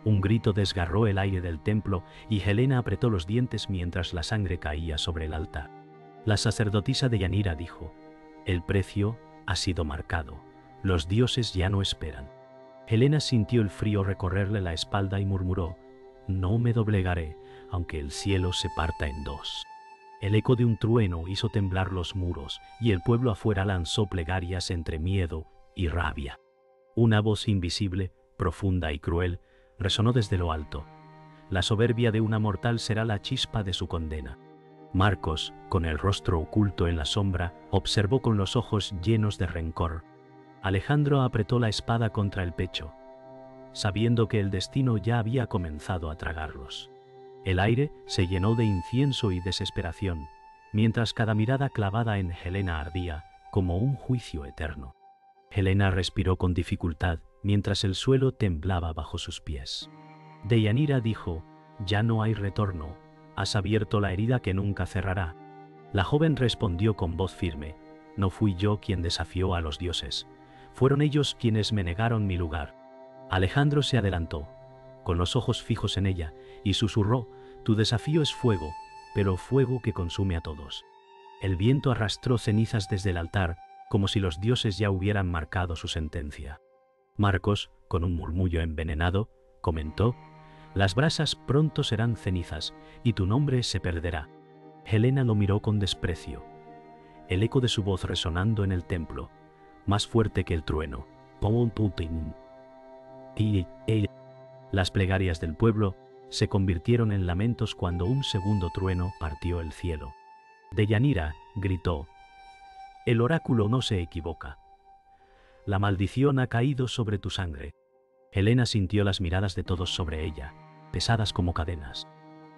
Un grito desgarró el aire del templo y Helena apretó los dientes mientras la sangre caía sobre el altar. La sacerdotisa Deyanira dijo: «El precio ha sido marcado. Los dioses ya no esperan». Helena sintió el frío recorrerle la espalda y murmuró: «No me doblegaré, aunque el cielo se parta en dos». El eco de un trueno hizo temblar los muros y el pueblo afuera lanzó plegarias entre miedo y rabia. Una voz invisible, profunda y cruel, resonó desde lo alto: «La soberbia de una mortal será la chispa de su condena». Marcos, con el rostro oculto en la sombra, observó con los ojos llenos de rencor. Alejandro apretó la espada contra el pecho, sabiendo que el destino ya había comenzado a tragarlos. El aire se llenó de incienso y desesperación, mientras cada mirada clavada en Helena ardía como un juicio eterno. Helena respiró con dificultad mientras el suelo temblaba bajo sus pies. Deyanira dijo: «Ya no hay retorno, has abierto la herida que nunca cerrará». La joven respondió con voz firme: «No fui yo quien desafió a los dioses, fueron ellos quienes me negaron mi lugar». Alejandro se adelantó, con los ojos fijos en ella, y susurró: «Tu desafío es fuego, pero fuego que consume a todos». El viento arrastró cenizas desde el altar, como si los dioses ya hubieran marcado su sentencia. Marcos, con un murmullo envenenado, comentó: «Las brasas pronto serán cenizas, y tu nombre se perderá». Helena lo miró con desprecio, el eco de su voz resonando en el templo, más fuerte que el trueno. Las plegarias del pueblo se convirtieron en lamentos cuando un segundo trueno partió el cielo. Deyanira gritó: «El oráculo no se equivoca. La maldición ha caído sobre tu sangre». Helena sintió las miradas de todos sobre ella, pesadas como cadenas.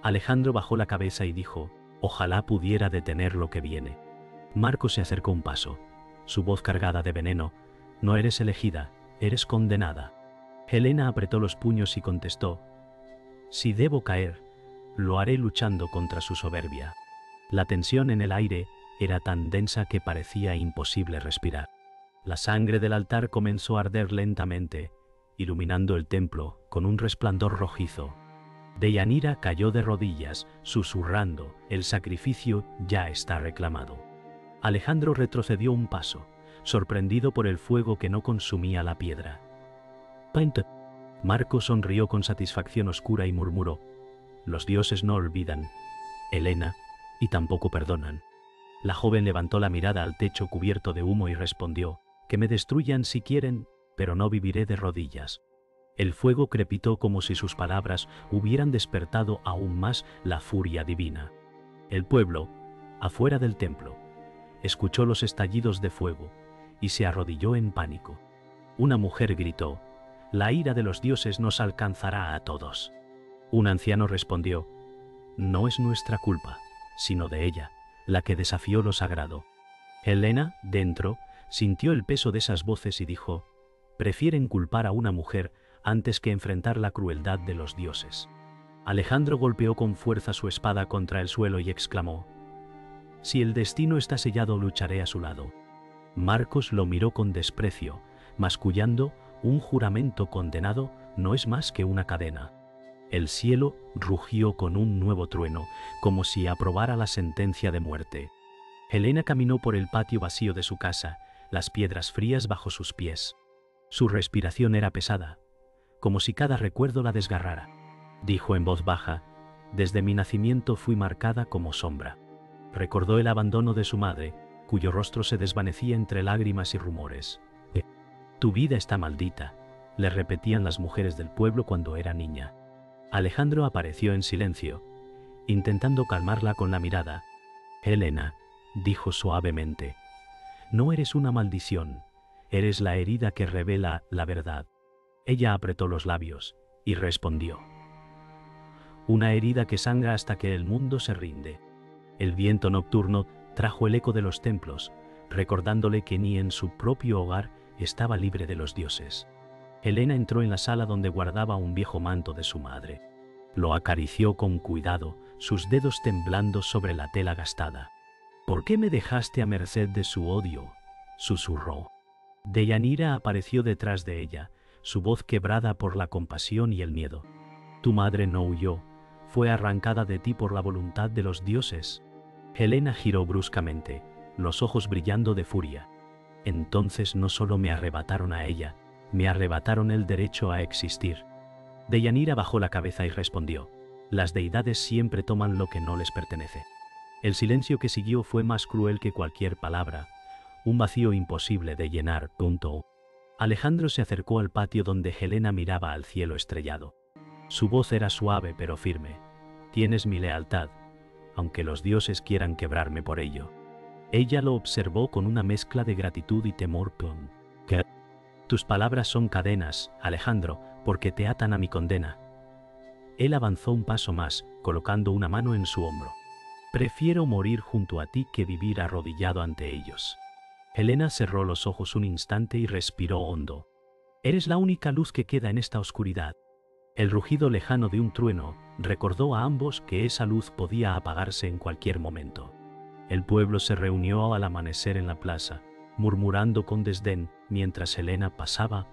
Alejandro bajó la cabeza y dijo: «Ojalá pudiera detener lo que viene». Marcos se acercó un paso, su voz cargada de veneno: «No eres elegida, eres condenada». Helena apretó los puños y contestó: «Si debo caer, lo haré luchando contra su soberbia». La tensión en el aire era tan densa que parecía imposible respirar. La sangre del altar comenzó a arder lentamente, iluminando el templo con un resplandor rojizo. Deyanira cayó de rodillas, susurrando: «El sacrificio ya está reclamado». Alejandro retrocedió un paso, sorprendido por el fuego que no consumía la piedra. Marcos sonrió con satisfacción oscura y murmuró: «Los dioses no olvidan, Helena, y tampoco perdonan». La joven levantó la mirada al techo cubierto de humo y respondió: «Que me destruyan si quieren, pero no viviré de rodillas». El fuego crepitó como si sus palabras hubieran despertado aún más la furia divina. El pueblo, afuera del templo, escuchó los estallidos de fuego y se arrodilló en pánico. Una mujer gritó: «La ira de los dioses nos alcanzará a todos». Un anciano respondió: «No es nuestra culpa, sino de ella, la que desafió lo sagrado». Helena, dentro, sintió el peso de esas voces y dijo: «Prefieren culpar a una mujer antes que enfrentar la crueldad de los dioses». Alejandro golpeó con fuerza su espada contra el suelo y exclamó: «Si el destino está sellado, lucharé a su lado». Marcos lo miró con desprecio, mascullando: «Un juramento condenado no es más que una cadena». El cielo rugió con un nuevo trueno, como si aprobara la sentencia de muerte. Helena caminó por el patio vacío de su casa, las piedras frías bajo sus pies. Su respiración era pesada, como si cada recuerdo la desgarrara. Dijo en voz baja: «Desde mi nacimiento fui marcada como sombra». Recordó el abandono de su madre, cuyo rostro se desvanecía entre lágrimas y rumores. «Tu vida está maldita», le repetían las mujeres del pueblo cuando era niña. Alejandro apareció en silencio, intentando calmarla con la mirada. «Helena», dijo suavemente, «no eres una maldición, eres la herida que revela la verdad». Ella apretó los labios y respondió: «Una herida que sangra hasta que el mundo se rinde». El viento nocturno trajo el eco de los templos, recordándole que ni en su propio hogar estaba libre de los dioses. Helena entró en la sala donde guardaba un viejo manto de su madre. Lo acarició con cuidado, sus dedos temblando sobre la tela gastada. «¿Por qué me dejaste a merced de su odio?», susurró. Deyanira apareció detrás de ella, su voz quebrada por la compasión y el miedo. Tu madre no huyó, fue arrancada de ti por la voluntad de los dioses. Helena giró bruscamente, los ojos brillando de furia. Entonces no solo me arrebataron a ella, me arrebataron el derecho a existir. Deyanira bajó la cabeza y respondió: las deidades siempre toman lo que no les pertenece. El silencio que siguió fue más cruel que cualquier palabra, un vacío imposible de llenar. Alejandro se acercó al patio donde Helena miraba al cielo estrellado. Su voz era suave pero firme. Tienes mi lealtad, aunque los dioses quieran quebrarme por ello. Ella lo observó con una mezcla de gratitud y temor. ¿Qué? Tus palabras son cadenas, Alejandro, porque te atan a mi condena. Él avanzó un paso más, colocando una mano en su hombro. Prefiero morir junto a ti que vivir arrodillado ante ellos. Helena cerró los ojos un instante y respiró hondo. Eres la única luz que queda en esta oscuridad. El rugido lejano de un trueno recordó a ambos que esa luz podía apagarse en cualquier momento. El pueblo se reunió al amanecer en la plaza, murmurando con desdén mientras Helena pasaba.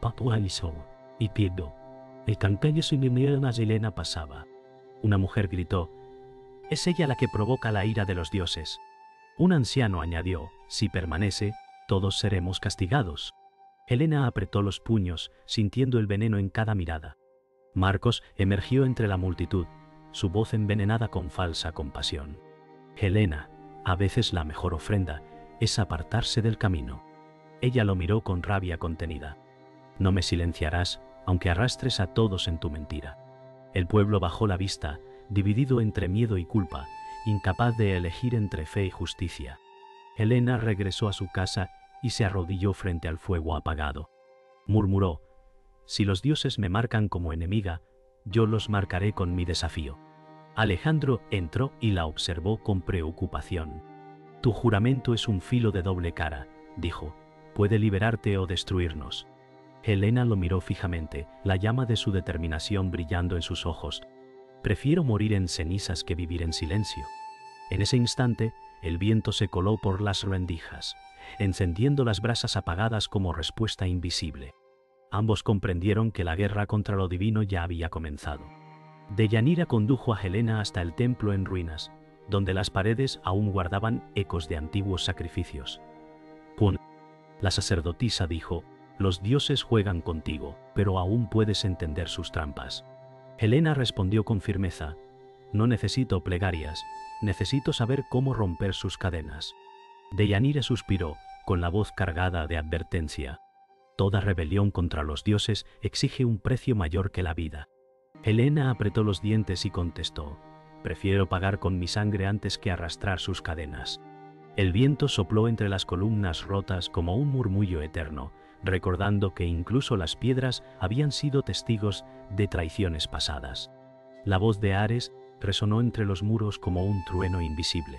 Y Pido. El campello sin Helena pasaba. Una mujer gritó: es ella la que provoca la ira de los dioses. Un anciano añadió: si permanece, todos seremos castigados. Helena apretó los puños, sintiendo el veneno en cada mirada. Marcos emergió entre la multitud, su voz envenenada con falsa compasión. Helena, a veces la mejor ofrenda es apartarse del camino. Ella lo miró con rabia contenida. No me silenciarás, aunque arrastres a todos en tu mentira. El pueblo bajó la vista, dividido entre miedo y culpa, incapaz de elegir entre fe y justicia. Helena regresó a su casa y se arrodilló frente al fuego apagado. Murmuró: si los dioses me marcan como enemiga, yo los marcaré con mi desafío. Alejandro entró y la observó con preocupación. Tu juramento es un filo de doble cara, dijo. Puede liberarte o destruirnos. Helena lo miró fijamente, la llama de su determinación brillando en sus ojos. Prefiero morir en cenizas que vivir en silencio. En ese instante, el viento se coló por las rendijas, encendiendo las brasas apagadas como respuesta invisible. Ambos comprendieron que la guerra contra lo divino ya había comenzado. Deyanira condujo a Helena hasta el templo en ruinas, donde las paredes aún guardaban ecos de antiguos sacrificios. La sacerdotisa dijo: los dioses juegan contigo, pero aún puedes entender sus trampas. Helena respondió con firmeza: no necesito plegarias, necesito saber cómo romper sus cadenas. Deyanira suspiró, con la voz cargada de advertencia. Toda rebelión contra los dioses exige un precio mayor que la vida. Helena apretó los dientes y contestó: prefiero pagar con mi sangre antes que arrastrar sus cadenas. El viento sopló entre las columnas rotas como un murmullo eterno, recordando que incluso las piedras habían sido testigos de traiciones pasadas. La voz de Ares resonó entre los muros como un trueno invisible.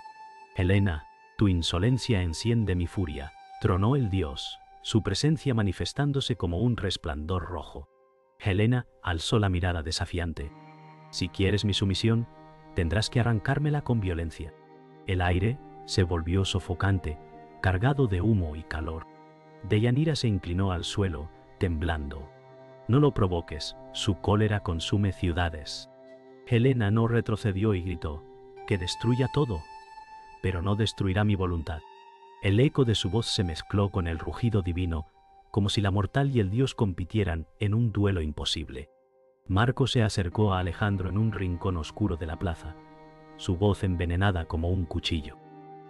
Helena, tu insolencia enciende mi furia, tronó el dios, su presencia manifestándose como un resplandor rojo. Helena alzó la mirada desafiante. Si quieres mi sumisión, tendrás que arrancármela con violencia. El aire se volvió sofocante, cargado de humo y calor. Deyanira se inclinó al suelo, temblando. No lo provoques, su cólera consume ciudades. Helena no retrocedió y gritó: que destruya todo, pero no destruirá mi voluntad. El eco de su voz se mezcló con el rugido divino, como si la mortal y el dios compitieran en un duelo imposible. Marcos se acercó a Alejandro en un rincón oscuro de la plaza, su voz envenenada como un cuchillo.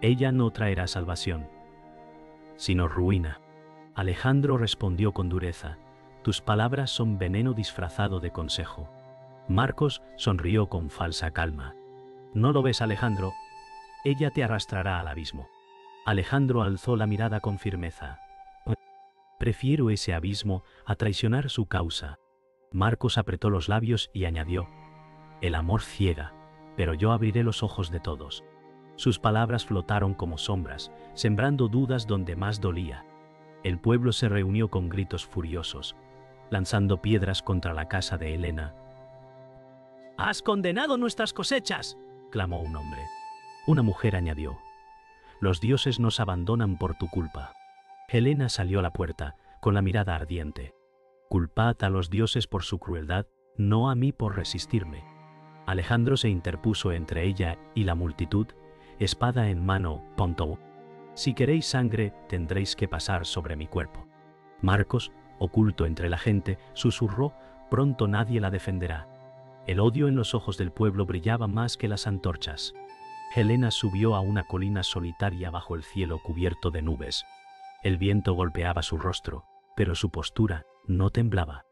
Ella no traerá salvación, sino ruina. Alejandro respondió con dureza: tus palabras son veneno disfrazado de consejo. Marcos sonrió con falsa calma. ¿No lo ves, Alejandro? Ella te arrastrará al abismo. Alejandro alzó la mirada con firmeza. Prefiero ese abismo a traicionar su causa. Marcos apretó los labios y añadió: el amor ciega, pero yo abriré los ojos de todos. Sus palabras flotaron como sombras, sembrando dudas donde más dolía. El pueblo se reunió con gritos furiosos, lanzando piedras contra la casa de Helena. «¡Has condenado nuestras cosechas!», clamó un hombre. Una mujer añadió: «Los dioses nos abandonan por tu culpa». Helena salió a la puerta, con la mirada ardiente. «Culpad a los dioses por su crueldad no a mí por resistirme. Alejandro se interpuso entre ella y la multitud, espada en mano, punto. Si queréis sangre, tendréis que pasar sobre mi cuerpo. Marcos, oculto entre la gente, susurró, pronto nadie la defenderá. El odio en los ojos del pueblo brillaba más que las antorchas. Helena subió a una colina solitaria bajo el cielo cubierto de nubes. El viento golpeaba su rostro, pero su postura no temblaba.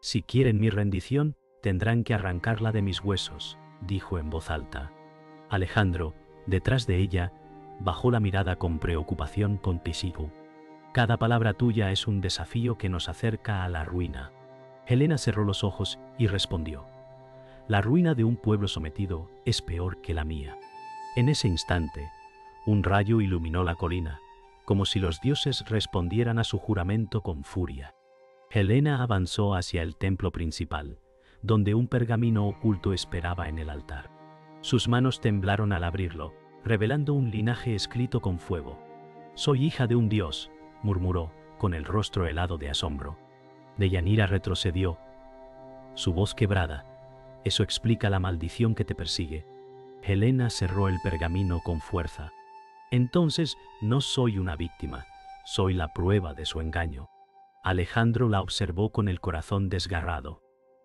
Si quieren mi rendición, tendrán que arrancarla de mis huesos, dijo en voz alta. Alejandro, detrás de ella, bajó la mirada con preocupación contigo. Cada palabra tuya es un desafío que nos acerca a la ruina. Helena cerró los ojos y respondió. La ruina de un pueblo sometido es peor que la mía. En ese instante, un rayo iluminó la colina, como si los dioses respondieran a su juramento con furia. Helena avanzó hacia el templo principal, donde un pergamino oculto esperaba en el altar. Sus manos temblaron al abrirlo, revelando un linaje escrito con fuego. «Soy hija de un dios», murmuró, con el rostro helado de asombro. Deyanira retrocedió, su voz quebrada. «Eso explica la maldición que te persigue». Helena cerró el pergamino con fuerza. «Entonces no soy una víctima, soy la prueba de su engaño». Alejandro la observó con el corazón desgarrado.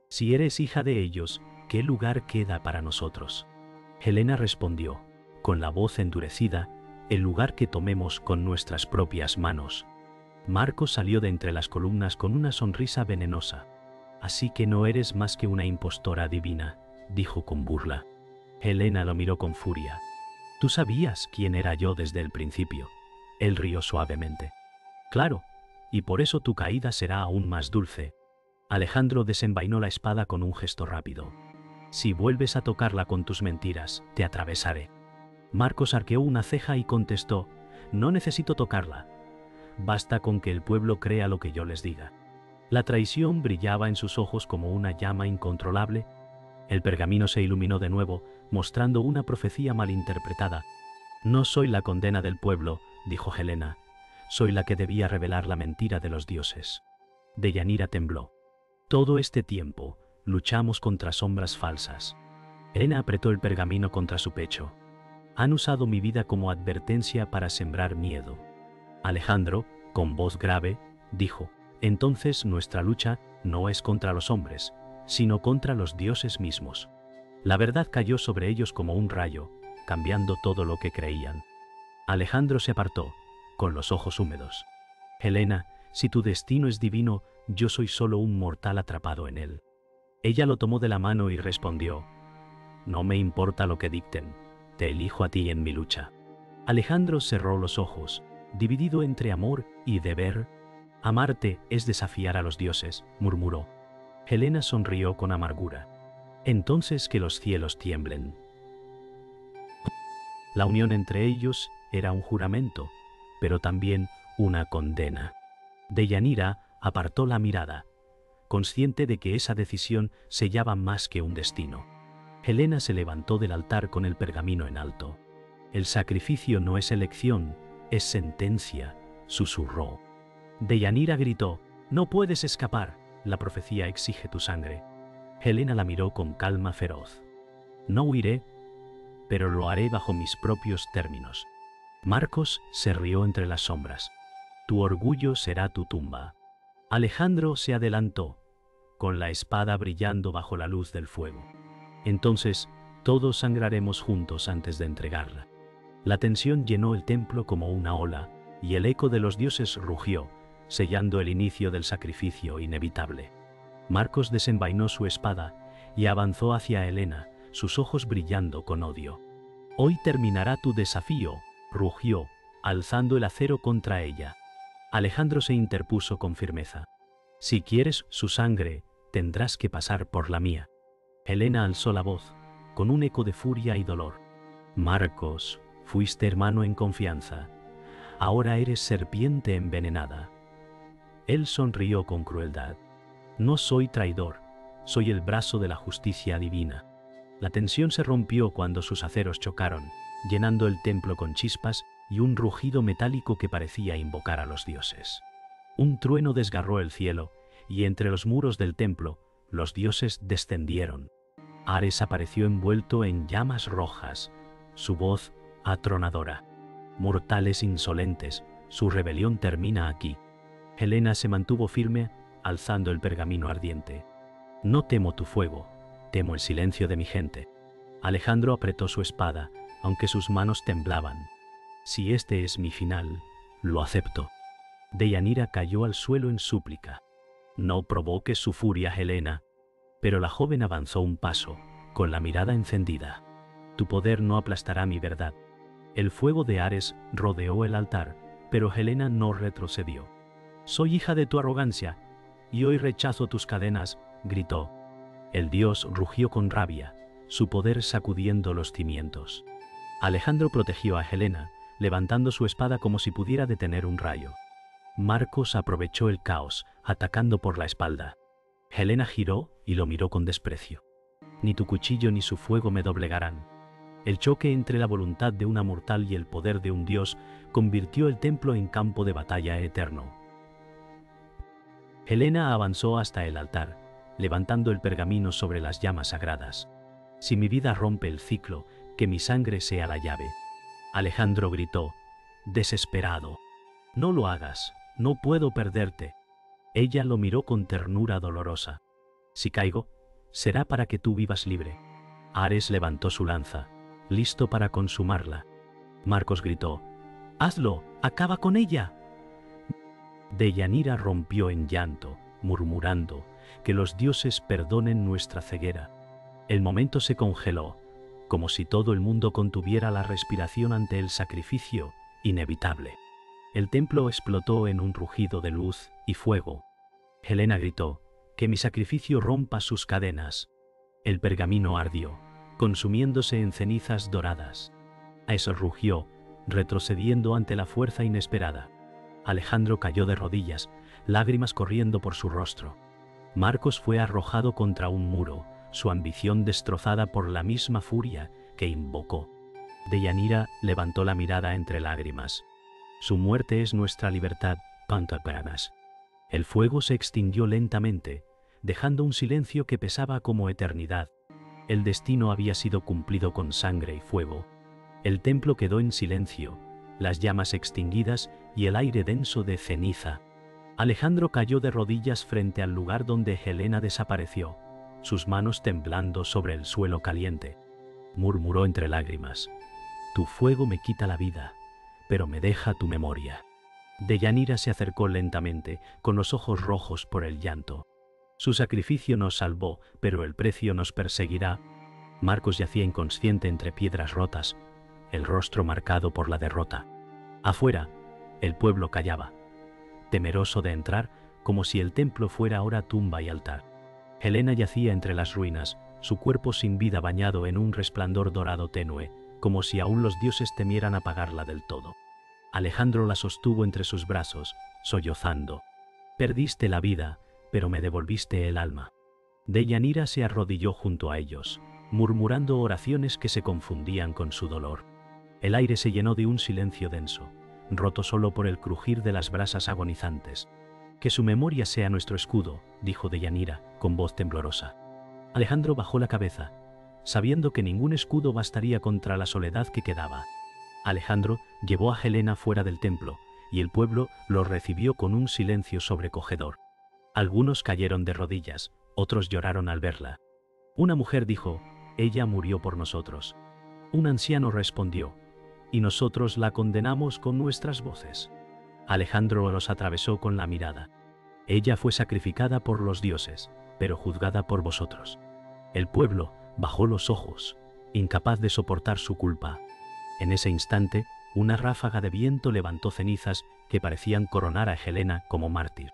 «Si eres hija de ellos, ¿qué lugar queda para nosotros?». Helena respondió, con la voz endurecida, «El lugar que tomemos con nuestras propias manos». Marcos salió de entre las columnas con una sonrisa venenosa. «Así que no eres más que una impostora divina», dijo con burla. Helena lo miró con furia. «Tú sabías quién era yo desde el principio». Él rió suavemente. «Claro, y por eso tu caída será aún más dulce». Alejandro desenvainó la espada con un gesto rápido. «Si vuelves a tocarla con tus mentiras, te atravesaré». Marcos arqueó una ceja y contestó, «No necesito tocarla. Basta con que el pueblo crea lo que yo les diga». La traición brillaba en sus ojos como una llama incontrolable. El pergamino se iluminó de nuevo, mostrando una profecía malinterpretada. «No soy la condena del pueblo», dijo Helena. «Soy la que debía revelar la mentira de los dioses». Deyanira tembló. «Todo este tiempo, luchamos contra sombras falsas». Helena apretó el pergamino contra su pecho. «Han usado mi vida como advertencia para sembrar miedo». Alejandro, con voz grave, dijo, «Entonces nuestra lucha no es contra los hombres, sino contra los dioses mismos». La verdad cayó sobre ellos como un rayo, cambiando todo lo que creían. Alejandro se apartó, con los ojos húmedos. «Helena, si tu destino es divino, yo soy solo un mortal atrapado en él». Ella lo tomó de la mano y respondió, «No me importa lo que dicten, te elijo a ti en mi lucha». Alejandro cerró los ojos, dividido entre amor y deber. «Amarte es desafiar a los dioses», murmuró. Helena sonrió con amargura. «Entonces que los cielos tiemblen». La unión entre ellos era un juramento, pero también una condena. Deyanira apartó la mirada, consciente de que esa decisión sellaba más que un destino. Helena se levantó del altar con el pergamino en alto. «El sacrificio no es elección, es sentencia», susurró. Deyanira gritó, «No puedes escapar, la profecía exige tu sangre». Helena la miró con calma feroz. «No huiré, pero lo haré bajo mis propios términos». Marcos se rió entre las sombras. «Tu orgullo será tu tumba». Alejandro se adelantó, con la espada brillando bajo la luz del fuego. «Entonces, todos sangraremos juntos antes de entregarla». La tensión llenó el templo como una ola, y el eco de los dioses rugió, sellando el inicio del sacrificio inevitable. Marcos desenvainó su espada y avanzó hacia Helena, sus ojos brillando con odio. «Hoy terminará tu desafío», rugió, alzando el acero contra ella. Alejandro se interpuso con firmeza. «Si quieres su sangre, tendrás que pasar por la mía». Helena alzó la voz, con un eco de furia y dolor. «Marcos, fuiste hermano en confianza. Ahora eres serpiente envenenada». Él sonrió con crueldad. «No soy traidor, soy el brazo de la justicia divina». La tensión se rompió cuando sus aceros chocaron, llenando el templo con chispas y un rugido metálico que parecía invocar a los dioses. Un trueno desgarró el cielo, y entre los muros del templo, los dioses descendieron. Ares apareció envuelto en llamas rojas, su voz atronadora. Mortales insolentes, su rebelión termina aquí. Helena se mantuvo firme, alzando el pergamino ardiente. No temo tu fuego, temo el silencio de mi gente. Alejandro apretó su espada, aunque sus manos temblaban. Si este es mi final, lo acepto. Deianira cayó al suelo en súplica. No provoques su furia, Helena. Pero la joven avanzó un paso, con la mirada encendida. Tu poder no aplastará mi verdad. El fuego de Ares rodeó el altar, pero Helena no retrocedió. Soy hija de tu arrogancia, y hoy rechazo tus cadenas, gritó. El dios rugió con rabia, su poder sacudiendo los cimientos. Alejandro protegió a Helena, levantando su espada como si pudiera detener un rayo. Marcos aprovechó el caos, atacando por la espalda. Helena giró y lo miró con desprecio. Ni tu cuchillo ni su fuego me doblegarán. El choque entre la voluntad de una mortal y el poder de un dios convirtió el templo en campo de batalla eterno. Helena avanzó hasta el altar, levantando el pergamino sobre las llamas sagradas. Si mi vida rompe el ciclo, que mi sangre sea la llave. Alejandro gritó, desesperado. No lo hagas, no puedo perderte. Ella lo miró con ternura dolorosa. Si caigo, será para que tú vivas libre. Ares levantó su lanza, listo para consumarla. Marcos gritó, hazlo, acaba con ella. Deianira rompió en llanto, murmurando, que los dioses perdonen nuestra ceguera. El momento se congeló, como si todo el mundo contuviera la respiración ante el sacrificio inevitable. El templo explotó en un rugido de luz y fuego. Helena gritó, que mi sacrificio rompa sus cadenas. El pergamino ardió, consumiéndose en cenizas doradas. Ares rugió, retrocediendo ante la fuerza inesperada. Alejandro cayó de rodillas, lágrimas corriendo por su rostro. Marcos fue arrojado contra un muro, su ambición destrozada por la misma furia que invocó. Deianira levantó la mirada entre lágrimas. Su muerte es nuestra libertad, Pantapranas. El fuego se extinguió lentamente, dejando un silencio que pesaba como eternidad. El destino había sido cumplido con sangre y fuego. El templo quedó en silencio, las llamas extinguidas y el aire denso de ceniza. Alejandro cayó de rodillas frente al lugar donde Helena desapareció, sus manos temblando sobre el suelo caliente. Murmuró entre lágrimas, tu fuego me quita la vida, pero me deja tu memoria. Deianira se acercó lentamente, con los ojos rojos por el llanto. Su sacrificio nos salvó, pero el precio nos perseguirá. Marcos yacía inconsciente entre piedras rotas, el rostro marcado por la derrota. Afuera, el pueblo callaba, temeroso de entrar, como si el templo fuera ahora tumba y altar. Helena yacía entre las ruinas, su cuerpo sin vida bañado en un resplandor dorado tenue, como si aún los dioses temieran apagarla del todo. Alejandro la sostuvo entre sus brazos, sollozando. Perdiste la vida, pero me devolviste el alma. Deianira se arrodilló junto a ellos, murmurando oraciones que se confundían con su dolor. El aire se llenó de un silencio denso, roto solo por el crujir de las brasas agonizantes. Que su memoria sea nuestro escudo, dijo Deianira, con voz temblorosa. Alejandro bajó la cabeza, sabiendo que ningún escudo bastaría contra la soledad que quedaba. Alejandro llevó a Helena fuera del templo, y el pueblo lo recibió con un silencio sobrecogedor. Algunos cayeron de rodillas, otros lloraron al verla. Una mujer dijo, ella murió por nosotros. Un anciano respondió, y nosotros la condenamos con nuestras voces. Alejandro los atravesó con la mirada. Ella fue sacrificada por los dioses, pero juzgada por vosotros. El pueblo bajó los ojos, incapaz de soportar su culpa. En ese instante, una ráfaga de viento levantó cenizas que parecían coronar a Helena como mártir.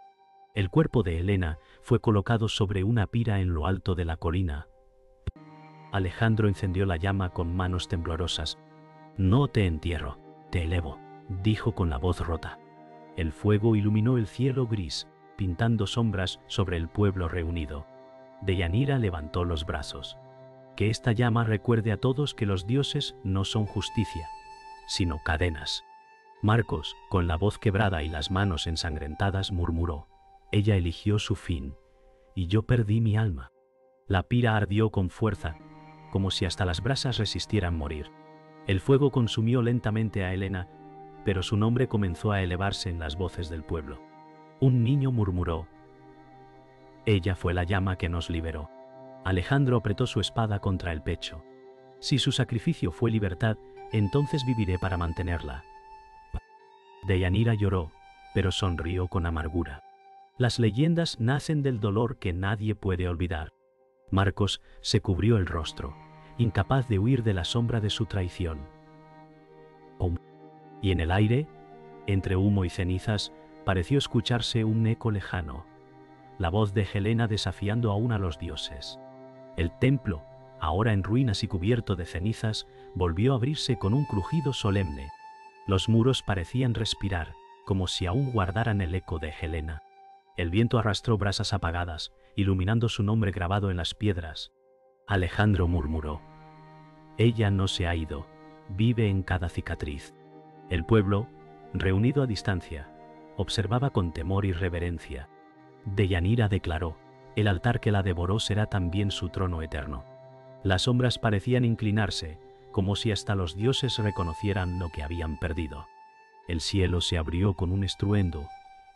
El cuerpo de Helena fue colocado sobre una pira en lo alto de la colina. Alejandro encendió la llama con manos temblorosas. No te entierro, te elevo, dijo con la voz rota. El fuego iluminó el cielo gris, pintando sombras sobre el pueblo reunido. Deianira levantó los brazos. Que esta llama recuerde a todos que los dioses no son justicia, sino cadenas. Marcos, con la voz quebrada y las manos ensangrentadas, murmuró. Ella eligió su fin, y yo perdí mi alma. La pira ardió con fuerza, como si hasta las brasas resistieran morir. El fuego consumió lentamente a Helena, pero su nombre comenzó a elevarse en las voces del pueblo. Un niño murmuró: ella fue la llama que nos liberó. Alejandro apretó su espada contra el pecho. Si su sacrificio fue libertad, entonces viviré para mantenerla. Deyanira lloró, pero sonrió con amargura. Las leyendas nacen del dolor que nadie puede olvidar. Marcos se cubrió el rostro, incapaz de huir de la sombra de su traición. Y en el aire, entre humo y cenizas, pareció escucharse un eco lejano, la voz de Helena desafiando aún a los dioses. El templo, ahora en ruinas y cubierto de cenizas, volvió a abrirse con un crujido solemne. Los muros parecían respirar, como si aún guardaran el eco de Helena. El viento arrastró brasas apagadas, iluminando su nombre grabado en las piedras. Alejandro murmuró: ella no se ha ido, vive en cada cicatriz. El pueblo, reunido a distancia, observaba con temor y reverencia. Deyanira declaró: el altar que la devoró será también su trono eterno. Las sombras parecían inclinarse, como si hasta los dioses reconocieran lo que habían perdido. El cielo se abrió con un estruendo,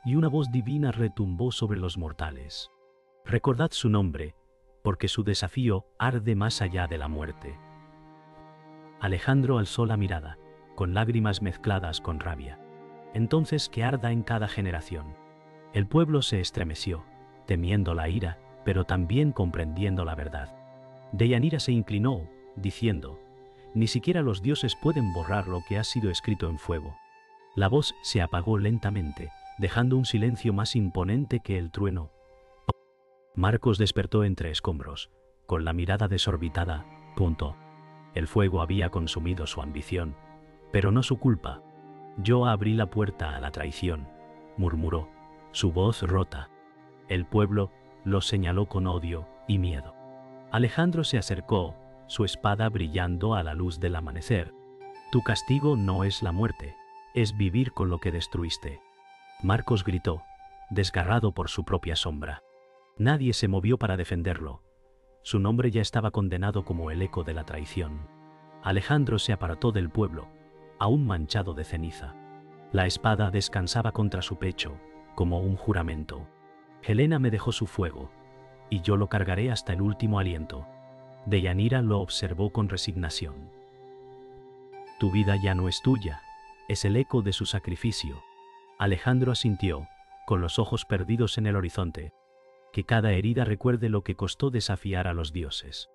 y una voz divina retumbó sobre los mortales: recordad su nombre, porque su desafío arde más allá de la muerte. Alejandro alzó la mirada, con lágrimas mezcladas con rabia. Entonces que arda en cada generación. El pueblo se estremeció, temiendo la ira, pero también comprendiendo la verdad. Deyanira se inclinó, diciendo: ni siquiera los dioses pueden borrar lo que ha sido escrito en fuego. La voz se apagó lentamente, dejando un silencio más imponente que el trueno. Marcos despertó entre escombros, con la mirada desorbitada. El fuego había consumido su ambición, pero no su culpa. Yo abrí la puerta a la traición, murmuró, su voz rota. El pueblo lo señaló con odio y miedo. Alejandro se acercó, su espada brillando a la luz del amanecer. Tu castigo no es la muerte, es vivir con lo que destruiste. Marcos gritó, desgarrado por su propia sombra. Nadie se movió para defenderlo. Su nombre ya estaba condenado como el eco de la traición. Alejandro se apartó del pueblo, aún manchado de ceniza. La espada descansaba contra su pecho, como un juramento. Helena me dejó su fuego, y yo lo cargaré hasta el último aliento. Deyanira lo observó con resignación. Tu vida ya no es tuya, es el eco de su sacrificio. Alejandro asintió, con los ojos perdidos en el horizonte. Que cada herida recuerde lo que costó desafiar a los dioses.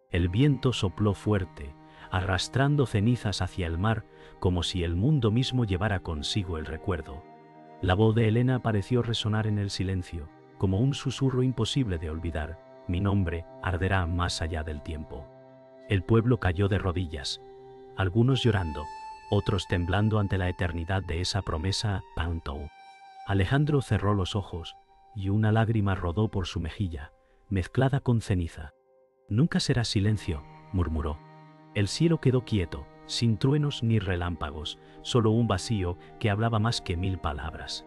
El viento sopló fuerte, arrastrando cenizas hacia el mar, como si el mundo mismo llevara consigo el recuerdo. La voz de Helena pareció resonar en el silencio, como un susurro imposible de olvidar. Mi nombre arderá más allá del tiempo. El pueblo cayó de rodillas, algunos llorando, otros temblando ante la eternidad de esa promesa. Pantou. Alejandro cerró los ojos, y una lágrima rodó por su mejilla, mezclada con ceniza. Nunca será silencio, murmuró. El cielo quedó quieto, sin truenos ni relámpagos, solo un vacío que hablaba más que 1000 palabras.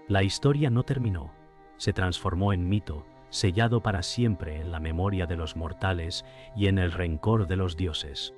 La historia no terminó, se transformó en mito, sellado para siempre en la memoria de los mortales y en el rencor de los dioses.